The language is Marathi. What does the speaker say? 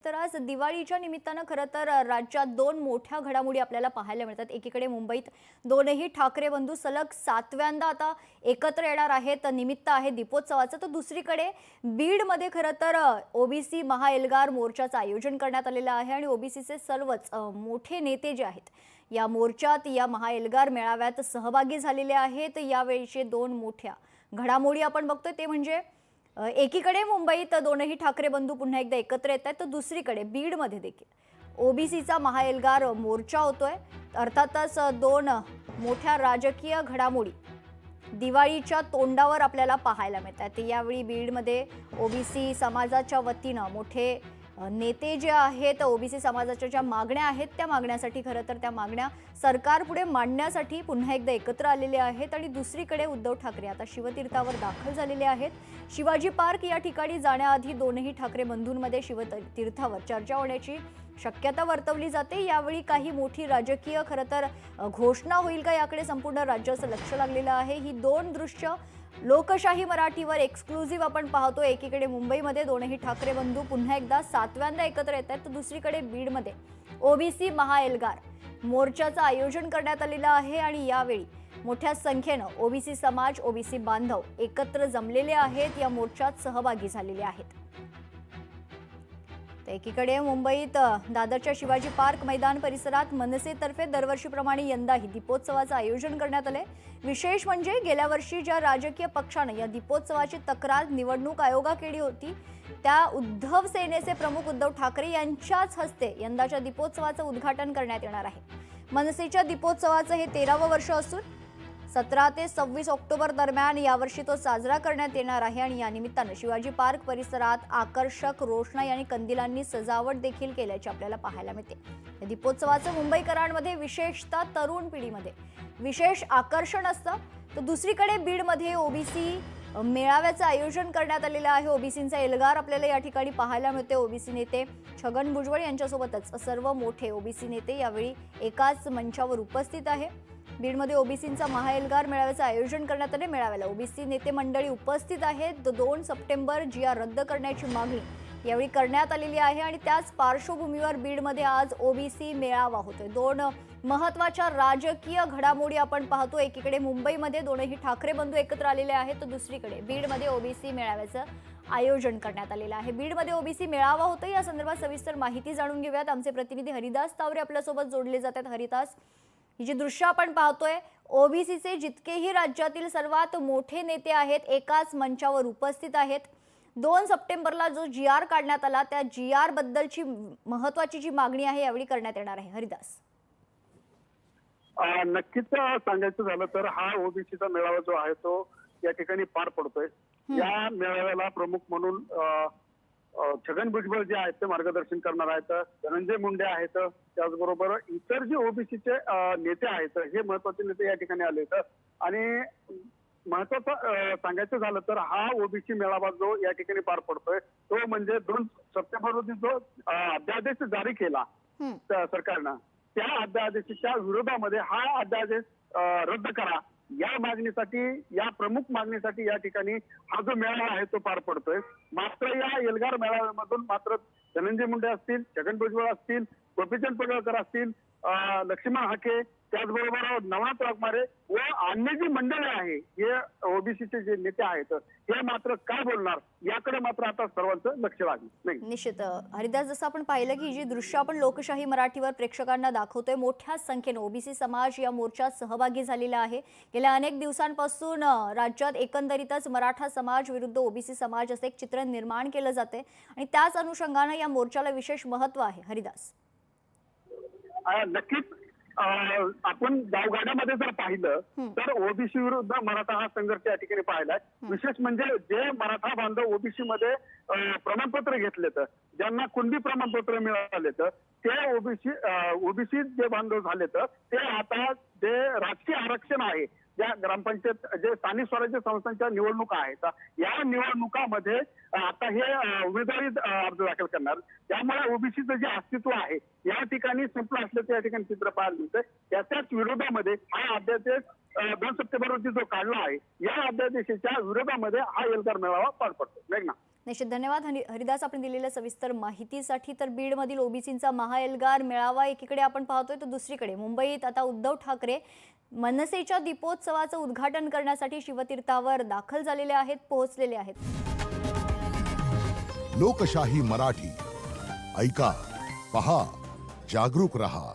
तर आज दिवाळीच्या निमित्तानं खरं तर राज्यात दोन मोठ्या घडामोडी आपल्याला पाहायला मिळतात। एकीकडे मुंबईत दोनही ठाकरे बंधू सलग 7व्यांदा आता एकत्र येणार आहेत, निमित्त आहे दीपोत्सवाचं। तर दुसरीकडे बीडमध्ये खरं तर ओबीसी महाएल्गार मोर्चाचं आयोजन करण्यात आलेलं आहे आणि ओबीसीचे सर्वच मोठे नेते जे आहेत या मोर्चात या महाएल्गार मेळाव्यात सहभागी झालेले आहेत। यावेळीचे दोन मोठ्या घडामोडी आपण बघतोय ते म्हणजे एकीकडे मुंबईत दोनही ठाकरे बंधू पुन्हा एकदा एकत्र येत आहेत, तर दुसरीकडे बीडमध्ये देखील ओबीसीचा महाएल्गार मोर्चा होतोय। अर्थातच दोन मोठ्या राजकीय घडामोडी दिवाळीच्या तोंडावर आपल्याला पाहायला मिळतात। यावेळी बीडमध्ये ओबीसी समाजाच्या वतीनं मोठे नेते जे आहेत, ओबीसी समाजाच्या ज्या मागण्या आहेत त्या मागण्यासाठी खरं तर त्या मागण्या सरकारपुढे मांडण्यासाठी पुन्हा एकदा एकत्र आलेले आहेत। आणि दुसरीकडे उद्धव ठाकरे आता शिवतीर्थावर दाखल झालेले आहेत। शिवाजी पार्क या ठिकाणी जाण्याआधी दोनही ठाकरे बंधूंमध्ये शिवतीर्थावर चर्चा होण्याची शक्यता वर्तवली जाते। यावेळी काही मोठी राजकीय खरं तर घोषणा होईल का याकडे संपूर्ण राज्याचं लक्ष लागलेलं आहे। ही दोन दृश्य लोकशाही मराठीवर एक्सक्लुझिव्ह आपण पाहतो। एकीकडे मुंबईमध्ये दोनही ठाकरे बंधू पुन्हा एकदा 7व्यांदा एकत्र येत आहेत, तर दुसरीकडे बीडमध्ये ओबीसी महाएल्गार मोर्चाचं आयोजन करण्यात आलेलं आहे आणि यावेळी मोठ्या संख्येनं ओबीसी समाज, ओबीसी बांधव एकत्र जमलेले आहेत, या मोर्चात सहभागी झालेले आहेत। एकीकडे मुंबईत दादरच्या शिवाजी पार्क मैदान परिसरात मनसेतर्फे दरवर्षीप्रमाणे यंदाही दीपोत्सवाचं आयोजन करण्यात आले। विशेष म्हणजे गेल्या वर्षी ज्या राजकीय पक्षाने या दीपोत्सवाची तक्रार निवडणूक आयोगाकडे होती, त्या उद्धव सेनेचे प्रमुख उद्धव ठाकरे यांच्याच हस्ते यंदाच्या दीपोत्सवाचं उद्घाटन करण्यात येणार आहे। मनसेच्या दीपोत्सवाचं हे 13वं वर्ष असून 17 ते 26 ऑक्टोबर दरम्यान यावर्षी तो साजरा करण्यात येणार आहे आणि या निमित्तानं शिवाजी पार्क परिसरात आकर्षक रोषणाई आणि कंदिलांनी सजावट देखील केल्याचे आपल्याला पाहायला मिळते। या दीपोत्सवाचं मुंबईकरांमध्ये विशेषतः तरुण पिढीमध्ये विशेष आकर्षण असतं, तर दुसरीकडे बीडमध्ये ओबीसी मेळाव्याचं आयोजन करण्यात आलेलं आहे। ओबीसींचा एल्गार आपल्याला या ठिकाणी पाहायला मिळते। ओबीसी नेते छगन भुजबळ यांच्यासोबतच सर्व मोठे ओबीसी नेते यावेळी एकाच मंचावर उपस्थित आहे। बीडमध्ये ओबीसींचा महाएल्गार मेळाव्याचं आयोजन करण्यात आले। मेळाव्याला ओबीसी नेते मंडळी उपस्थित आहेत। 2 सप्टेंबर GR रद्द करण्याची मागणी यावेळी करण्यात आलेली आहे आणि त्याच पार्श्वभूमीवर बीडमध्ये आज ओबीसी मेळावा होतोय। दोन महत्त्वाच्या राजकीय घडामोडी आपण पाहतो। एकीकडे मुंबईमध्ये दोनही ठाकरे बंधू एकत्र आलेले आहेत, तर दुसरीकडे बीडमध्ये ओबीसी मेळाव्याचं आयोजन करण्यात आलेलं आहे। बीडमध्ये ओबीसी मेळावा होतोय, या संदर्भात सविस्तर माहिती जाणून घेऊयात। आमचे प्रतिनिधी हरिदास तावरे आपल्यासोबत जोडले जातात। हरिदास, ही जी दृश्य आपण पाहतोय, ओबीसीचे जितकेही राज्यातील सर्वात मोठे नेते आहेत एकाच मंचावर उपस्थित आहेत। 2 सप्टेंबरला जो GR काढण्यात आला त्या GR बद्दलची महत्त्वाची जी मागणी आहे यावेळी करण्यात येणार आहे। हरिदास, नक्कीच सांगायचं झालं तर हा ओबीसीचा मेळावा जो आहे तो या ठिकाणी पार पडतोय। या मेळाव्याला प्रमुख म्हणून छगन भुजबळ जे आहेत ते मार्गदर्शन करणार आहेत, धनंजय मुंडे आहेत, त्याचबरोबर इतर जे ओबीसीचे नेते आहेत हे महत्वाचे नेते या ठिकाणी आले आहेत। आणि महत्वाचं सांगायचं झालं तर हा ओबीसी मेळावा जो या ठिकाणी पार पडतोय तो म्हणजे 2 सप्टेंबर रोजी जो अध्यादेश जारी केला सरकारनं, त्या अध्यादेशाच्या विरोधामध्ये हा अध्यादेश रद्द करा या मागणीसाठी, या प्रमुख मागणीसाठी या ठिकाणी हा जो मेळावा आहे तो पार पडतोय। मात्र या एल्गार मेळाव्यामधून मात्र धनंजय मुंडे असतील, छगन भुजबळ असतील, गोपीचंद पडळकर असतील, लक्ष्मण हाके, त्याचबरोबर नवाब वाघमारे व अन्य जी मंडळी आहे हे ओबीसीचे जे नेते आहेत हे मात्र काय बोलणार याकडे मात्र आता सर्वांचं लक्ष लागलं। निश्चित हरिदास, जसं आपण पाहिलं की जी दृश्य आपण लोकशाही मराठीवर प्रेक्षकांना दाखवतोय, मोठ्या संख्येने ओबीसी समाज या मोर्चात सहभागी झालेला आहे। गेल्या अनेक दिवसांपासून राज्यात एकंदरीतच मराठा समाज विरुद्ध ओबीसी समाज असे एक चित्र निर्माण केलं जाते आणि त्याच अनुषंगाने या मोर्चाला विशेष महत्त्व आहे। हरिदास, नक्कीच आपण गावगाड्यामध्ये जर पाहिलं तर ओबीसी विरुद्ध मराठा हा संघर्ष या ठिकाणी पाहिलाय। विशेष म्हणजे जे मराठा बांधव ओबीसी मध्ये प्रमाणपत्र घेतलेत, ज्यांना कुणबी प्रमाणपत्र मिळालेत, ते ओबीसी जे बांधव झालेत ते आता जे राजकीय आरक्षण आहे, ज्या ग्रामपंचायत जे स्थानिक स्वराज्य संस्थांच्या निवडणुका आहेत या निवडणुकामध्ये आता हे उमेदवारी अर्ज दाखल करणार। त्यामुळे ओबीसीचं जे अस्तित्व आहे या ठिकाणी संपलं असल्याचं या ठिकाणी चित्र पाहायला मिळतंय। त्याच्याच विरोधामध्ये हा अध्यादेश 2 सप्टेंबर रोजी जो काढला आहे या अध्यादेशाच्या विरोधामध्ये हा एल्गार मेळावा पार पडतो। निश्चित धन्यवाद हरिदास, आपण दिलेल्या सविस्तर माहितीसाठी. तर बीडमधील ओबीसींचा महाएल्गार मेळावा एकीकडे आपण पाहतोय, तर दुसरीकडे मुंबईत आता उद्धव ठाकरे मनसेच्या दीपोत्सवाचं उद्घाटन करण्यासाठी शिवतीर्थावर दाखल झालेले आहेत, पोहोचलेले आहेत. लोकशाही मराठी ऐका, पहा, जागरूक रहा.